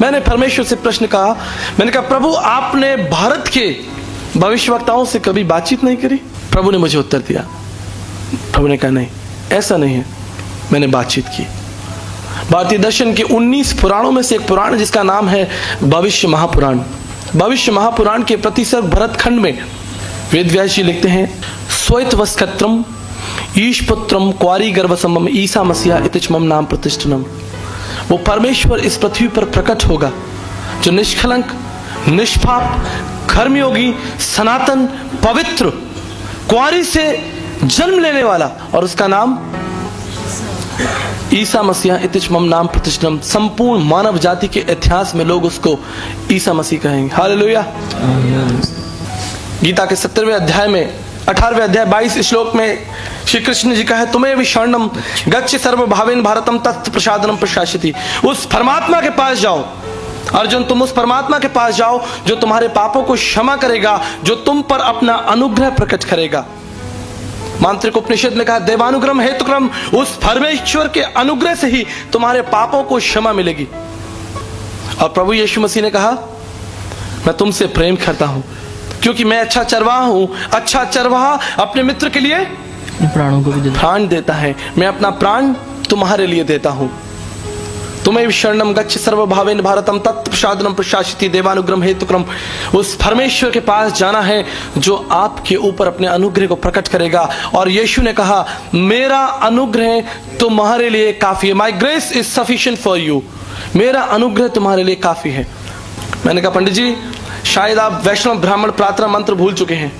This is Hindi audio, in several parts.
मैंने परमेश्वर से प्रश्न कहा, मैंने कहा प्रभु आपने भारत के भविष्यवक्ताओं से कभी बातचीत नहीं करी? प्रभु ने मुझे उत्तर दिया, प्रभु ने कहा नहीं, ऐसा नहीं है, मैंने बातचीत की। भारतीय दर्शन के 19 पुराणों में से एक पुराण जिसका नाम है भविष्य महापुराण। भविष्य महापुराण के प्रतिसर्ग भरत खंड में वेद व्यास जी लिखते हैं, स्वैत वस्कत्रम ईशपुत्रम क्वारी गर्भसमम ईसा मसीहा इतिचमम नाम प्रतिष्ठनम। वो परमेश्वर इस पृथ्वी पर प्रकट होगा जो निष्कलंक, निष्पाप, कर्मयोगी, सनातन, पवित्र, क्वारी से जन्म लेने वाला, और उसका नाम ईसा मसीहा इतिचमम नाम प्रतिष्ठनम। संपूर्ण मानव जाति के इतिहास में लोग उसको ईसा मसीह कहेंगे। हालेलुया। गीता के 17वें अध्याय में 18वें अध्याय 22 श्लोक में श्री कृष्ण जी का है, तुम्हें विशरणम गच्छ सर्वभावेन भारतम तत् प्रसादनम प्रशासिति। उस परमात्मा के पास जाओ अर्जुन, तुम उस परमात्मा के पास जाओ जो तुम्हारे पापों को क्षमा करेगा, जो तुम पर अपना अनुग्रह प्रकट करेगा। मांत्रिक उपनिषद में कहा, देवानुग्रह हेतुक्रम, उस परमेश्वर के अनुग्रह से ही तुम्हारे पापों को क्षमा मिलेगी। और प्रभु यीशु मसीह ने कहा, मैं तुमसे प्रेम करता हूं क्योंकि मैं अच्छा चरवाहा हूं। अच्छा चरवाहा अपने मित्र के लिए प्राणों को भी प्राण देता है। मैं अपना प्राण तुम्हारे लिए देता हूं। तुम्हें शरणम गच्छ सर्वभावेन भारतम तत् प्रसादनम प्रशासिति देवानुग्रह हेतुक्रम। उस परमेश्वर के पास जाना है जो आपके ऊपर अपने अनुग्रह को प्रकट करेगा। और यीशु ने कहा, मेरा अनुग्रह तुम्हारे लिए काफी है। माई grace is sufficient for you. मेरा अनुग्रह तुम्हारे लिए काफी है। मैंने कहा, पंडित जी शायद आप वैष्णव ब्राह्मण प्रार्थना मंत्र भूल चुके हैं।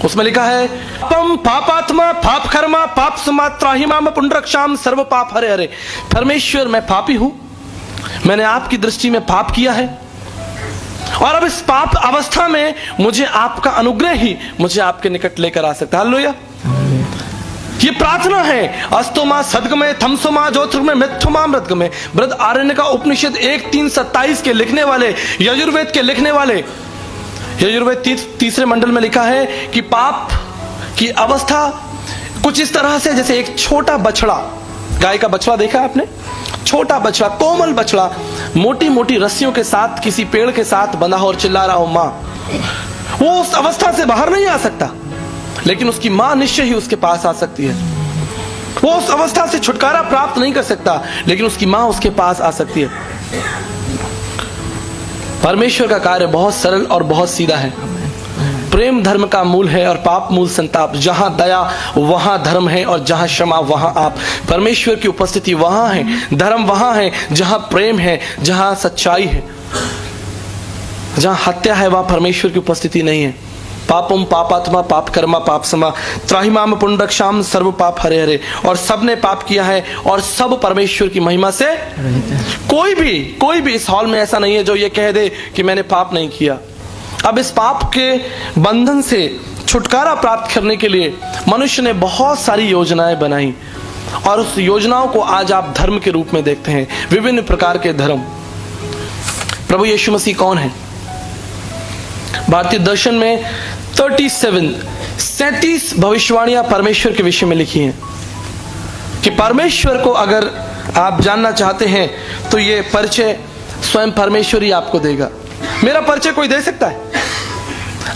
उसमें लिखा है, पम पापात्मा पाप कर्मा पाप समात्राहिमा पुंडरक्षाम सर्व पाप हरे हरे। परमेश्वर मैं पापी हूं, मैंने आपकी दृष्टि में पाप किया है, और अब इस पाप अवस्था में मुझे आपका अनुग्रह ही मुझे आपके निकट लेकर आ सकता है। हालेलुया। ये प्रार्थना है। अस्तोमा सदगमे थमसोमा ज्योतिर्गमे मिथुमा मृतगमे। बृहद आरण्य का उपनिषद 1:3-27 के लिखने वाले, यजुर्वेद के लिखने वाले, यजुर्वेद तीसरे मंडल में लिखा है कि पाप की अवस्था कुछ इस तरह से जैसे एक छोटा बछड़ा, गाय का बछड़ा देखा आपने, छोटा बछड़ा, कोमल बछड़ा, मोटी मोटी रस्सियों के साथ किसी पेड़ के साथ बंधा हो और चिल्ला रहा हो मां, वो उस अवस्था से बाहर नहीं आ सकता, लेकिन उसकी मां निश्चय ही उसके पास आ सकती है। वो उस अवस्था से छुटकारा प्राप्त नहीं कर सकता, लेकिन उसकी मां उसके पास आ सकती है। परमेश्वर का कार्य बहुत सरल और बहुत सीधा है। प्रेम धर्म का मूल है और पाप मूल संताप। जहां दया वहां धर्म है, और जहां क्षमा वहां आप। परमेश्वर की उपस्थिति वहां है, धर्म वहां है जहां प्रेम है, जहां सच्चाई है। जहां हत्या है वहां परमेश्वर की उपस्थिति नहीं है। पापम पापात्मा पाप कर्मा पाप समा त्राहिमाम पुंडरक्षाम सर्व पाप हरे हरे। और सब ने पाप किया है और सब परमेश्वर की महिमा से कोई भी इस हॉल में ऐसा नहीं है जो ये कह दे कि मैंने पाप नहीं किया। अब इस पाप के बंधन से छुटकारा प्राप्त करने के लिए मनुष्य ने बहुत सारी योजनाएं बनाई, और उस योजनाओं को आज आप धर्म के रूप में देखते हैं, विभिन्न प्रकार के धर्म। प्रभु यीशु मसीह कौन है? भारतीय दर्शन में 37 भविष्यवाणियां परमेश्वर के विषय में लिखी हैं कि परमेश्वर को अगर आप जानना चाहते हैं तो ये परिचय स्वयं परमेश्वर ही आपको देगा। मेरा परिचय कोई दे सकता है?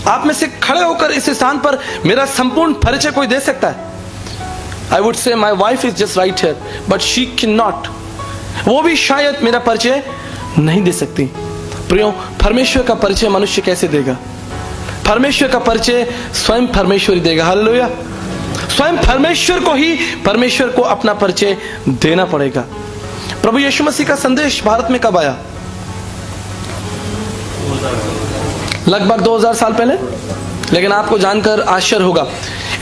आप में से खड़े होकर इस स्थान पर मेरा संपूर्ण परिचय कोई दे सकता है? I would say my wife is just right here but she can not. वो भी शायद मेरा परिचय नहीं दे सकती। प्रियो, परमेश्वर का परिचय मनुष्य कैसे देगा? परमेश्वर का परिचय स्वयं परमेश्वर ही देगा। हालेलुया। स्वयं परमेश्वर को ही परमेश्वर को अपना परिचय देना पड़ेगा। प्रभु यीशु मसीह का संदेश भारत में कब आया? लगभग 2000 साल पहले। लेकिन आपको जानकर आश्चर्य होगा,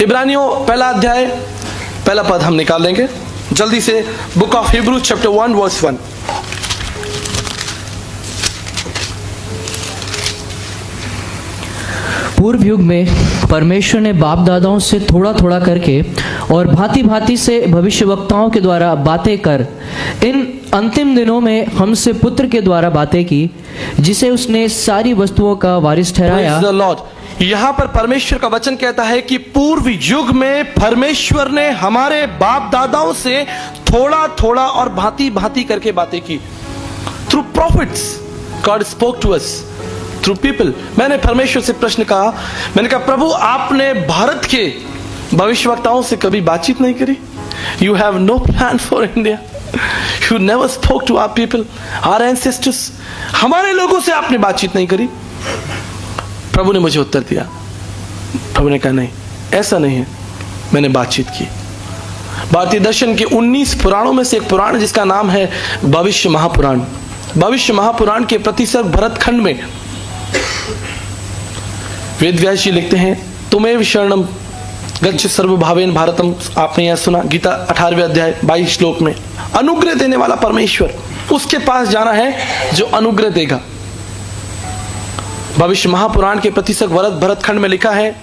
इब्रानियों पहला अध्याय पहला पद हम निकाल लेंगे जल्दी से। Book of Hebrews chapter 1 verse 1। पूर्व युग में परमेश्वर ने बाप दादाओं से थोड़ा थोड़ा करके और भांति भांति से भविष्यवक्ताओं के द्वारा बातें कर इन अंतिम दिनों में हमसे पुत्र के द्वारा बातें की, जिसे उसने सारी वस्तुओं का वारिस ठहराया। Praise the Lord। यहाँ पर परमेश्वर का वचन कहता है कि पूर्व युग में परमेश्वर ने हमारे बाप दादाओं से थोड़ा थोड़ा और भांति भांति करके बातें की। Through prophets, God spoke to us through people. मैंने परमेश्वर से प्रश्न कहा, मैंने कहा प्रभु आपने भारत के भविष्यवक्ताओं से कभी बातचीत नहीं करी? You have no plan for India, you never spoke to our people, our ancestors. हमारे लोगों से आपने बातचीत नहीं करी? प्रभु ने मुझे उत्तर दिया, प्रभु ने कहा नहीं, ऐसा नहीं है, मैंने बातचीत की। भारतीय दर्शन के 19 पुराणों में से एक पुराण जिसका नाम है भविष्य महापुराण। भविष्य महापुराण के प्रतिसर्ग भरत खंड में वेद व्यास जी लिखते हैं, तुमेव शरणम गच्छ सर्वभावेन भारतम। आपने यह सुना, गीता 18वें अध्याय 22 श्लोक में। अनुग्रह देने वाला परमेश्वर, उसके पास जाना है जो अनुग्रह देगा। भविष्य महापुराण के प्रतिसर्ग भरत खंड में लिखा है,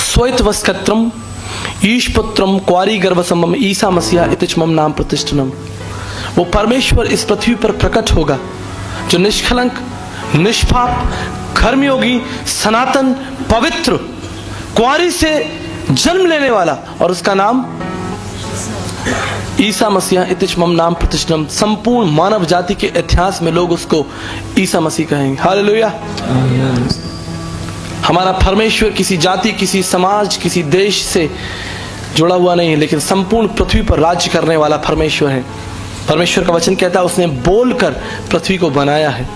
स्वैत वस्कत्रम ईशपुत्रम क्वारी गर्भसमम ईसा मसीहा इतिच मम नाम प्रतिष्ठनम। वो परमेश्वर इस पृथ्वी पर प्रकट होगा जो निष्कलंक, निष्पाप, कर्मयोगी, सनातन, पवित्र, क्वारी से जन्म लेने वाला, और उसका नाम ईसा मसीहा इतिच मम नाम प्रतिष्ठनम। संपूर्ण मानव जाति के इतिहास में लोग उसको ईसा मसीह कहेंगे। हालेलुया। हमारा परमेश्वर किसी जाति, किसी समाज, किसी देश से जुड़ा हुआ नहीं है, लेकिन संपूर्ण पृथ्वी पर राज्य करने वाला परमेश्वर है। परमेश्वर का वचन कहता है उसने बोलकर पृथ्वी को बनाया है।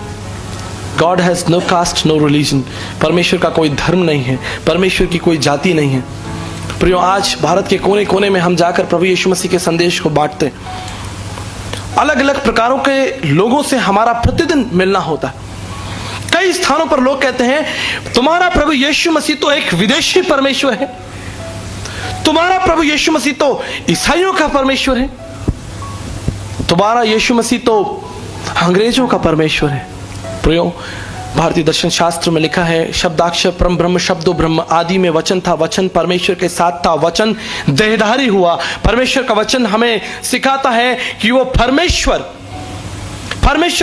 God has no caste no religion. परमेश्वर का कोई धर्म नहीं है, परमेश्वर की कोई जाति नहीं है। प्रियो, आज भारत के कोने कोने में हम जाकर प्रभु यीशु मसीह के संदेश को बांटते हैं। अलग अलग प्रकारों के लोगों से हमारा प्रतिदिन मिलना होता है। कई स्थानों पर लोग कहते हैं तुम्हारा प्रभु यीशु मसीह तो एक विदेशी परमेश्वर है, तुम्हारा प्रभु यीशु मसीह तो ईसाइयों का परमेश्वर है, तुम्हारा यीशु मसीह तो अंग्रेजों का परमेश्वर है। प्रियो, भारतीय दर्शन शास्त्र में लिखा है, शब्दाक्षर परम ब्रह्म शब्दो ब्रह्म, आदि में वचन था, वचन परमेश्वर के साथ था, वचन देहधारी हुआ। परमेश्वर का वचन हमें सिखाता है कि वो परमेश्वर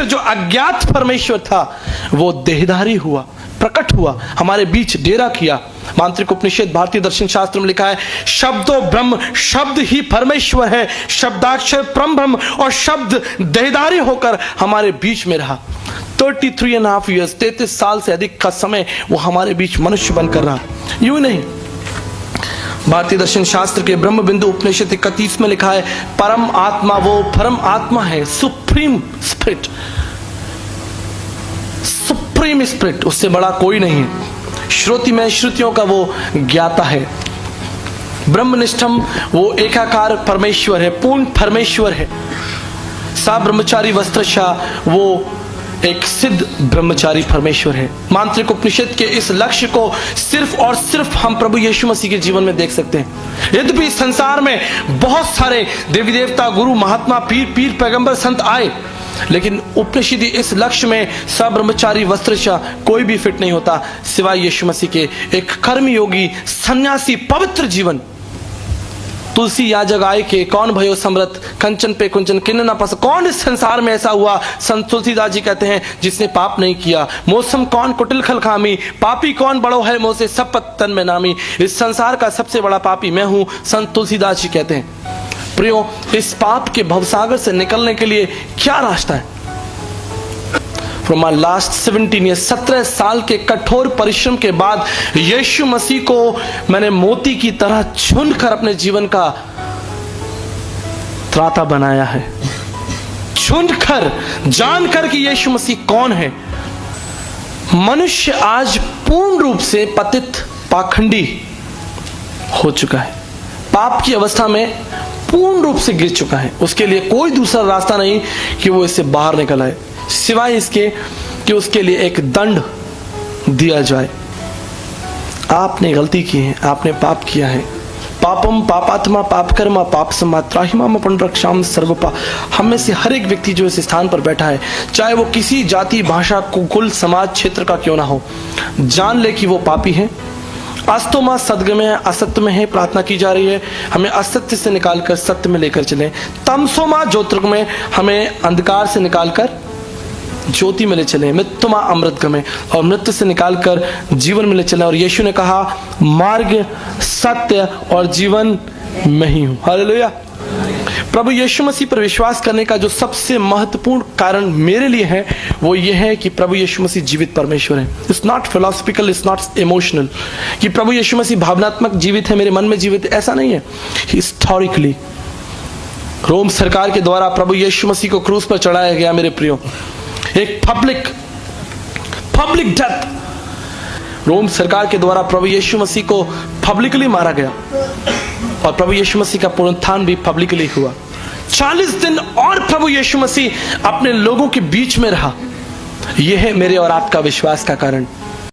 जो अज्ञात परमेश्वर था वो देहधारी हुआ, प्रकट हुआ, हमारे बीच डेरा किया। मांत्रिक उपनिषद भारतीय दर्शन शास्त्र में लिखा है, शब्दो ब्रह्म, शब्द ही परमेश्वर है, शब्दाक्षर परम ब्रह्म, और शब्द देहधारी होकर हमारे बीच में रहा। 33.5 years, 33 साल से अधिक का समय वो हमारे बीच मनुष्य बनकर रहा। यूं नहीं, भारतीय दर्शन शास्त्र के ब्रह्म बिंदु उपनिषद 31 में लिखा है, परम आत्मा वो परम आत्मा है, सुप्रीम स्पिरिट, सुप्रीम स्पिरिट, उससे बड़ा कोई नहीं है। श्रुति में श्रुतियों का वो ज्ञाता है। ब्रह्मनिष्ठम वो एकाकार परमेश्वर है, पूर्ण परमेश्वर है। सा ब्रह्मचारी वस्त्रशाह वो एक सिद्ध ब्रह्मचारी परमेश्वर है। मांत्रिक उपनिषद के इस लक्ष्य को सिर्फ और सिर्फ हम प्रभु यीशु मसीह के जीवन में देख सकते हैं। यद्यपि संसार में बहुत सारे देवी देवता, गुरु, महात्मा, पीर, पैगंबर, संत आए, लेकिन उपनिषद इस लक्ष्य में सब ब्रह्मचारी वस्त्रशाह कोई भी फिट नहीं होता सिवाय यीशु मसीह के। एक कर्मयोगी, सन्यासी, पवित्र जीवन। तुलसी याजक आय के कौन भयो समृत, कंचन पे कुंचन किन्न ना पस। कौन इस संसार में ऐसा हुआ, संत तुलसीदास जी कहते हैं, जिसने पाप नहीं किया। मौसम कौन कुटिल खलखामी, पापी कौन बड़ो है मोसे सब पत्तन में नामी। इस संसार का सबसे बड़ा पापी मैं हूं, संत तुलसीदास जी कहते हैं। प्रियो, इस पाप के भवसागर से निकलने के लिए क्या रास्ता है? From my last 17 years, 17 साल के कठोर परिश्रम के बाद यीशु मसीह को मैंने मोती की तरह चुनकर अपने जीवन का त्राता बनाया है। चुनकर, जानकर कि यीशु मसीह कौन है। मनुष्य आज पूर्ण रूप से पतित, पाखंडी हो चुका है, पाप की अवस्था में पूर्ण रूप से गिर चुका है। उसके लिए कोई दूसरा रास्ता नहीं कि वो इससे बाहर निकल आए, सिवाय इसके कि उसके लिए एक दंड दिया जाए। आपने गलती की है, आपने पाप किया है। पापम पापात्मा पाप कर्मा पाप समात्राहिमाम पुनरक्षाम सर्वपा। हम में से हर एक व्यक्ति जो इस स्थान पर बैठा है, चाहे वो किसी जाति, भाषा, कुल, समाज, क्षेत्र का क्यों ना हो, जान ले कि वो पापी है। अस्तो मां सदगम में है, असत्य में है, प्रार्थना की जा रही है हमें असत्य से निकालकर सत्य में लेकर चले। तमसो मां ज्योतिर्ग में, हमें अंधकार से निकालकर ज्योति में ले चले। मृत्यु मां अमृत में, और मृत्यु से निकालकर जीवन में ले चले। और यीशु ने कहा, मार्ग, सत्य और जीवन मैं ही हूं। हालेलुया। प्रभु यीशु मसीह पर विश्वास करने का जो सबसे महत्वपूर्ण कारण मेरे लिए है वो ये है कि प्रभु यीशु मसीह जीवित परमेश्वर है। It's not philosophical, it's not emotional कि प्रभु यीशु मसीह भावनात्मक जीवित है, मेरे मन में जीवित है, ऐसा नहीं है। हिस्टोरिकली रोम सरकार के द्वारा प्रभु यीशु मसीह को क्रूस पर चढ़ाया गया मेरे प्रियो, एक पब्लिक डेथ। रोम सरकार के द्वारा प्रभु यीशु मसीह को पब्लिकली मारा गया और प्रभु यीशु मसीह का पुनरुत्थान भी पब्लिकली हुआ। 40 दिन और प्रभु यीशु मसीह अपने लोगों के बीच में रहा। यह है मेरे और आपका विश्वास का कारण।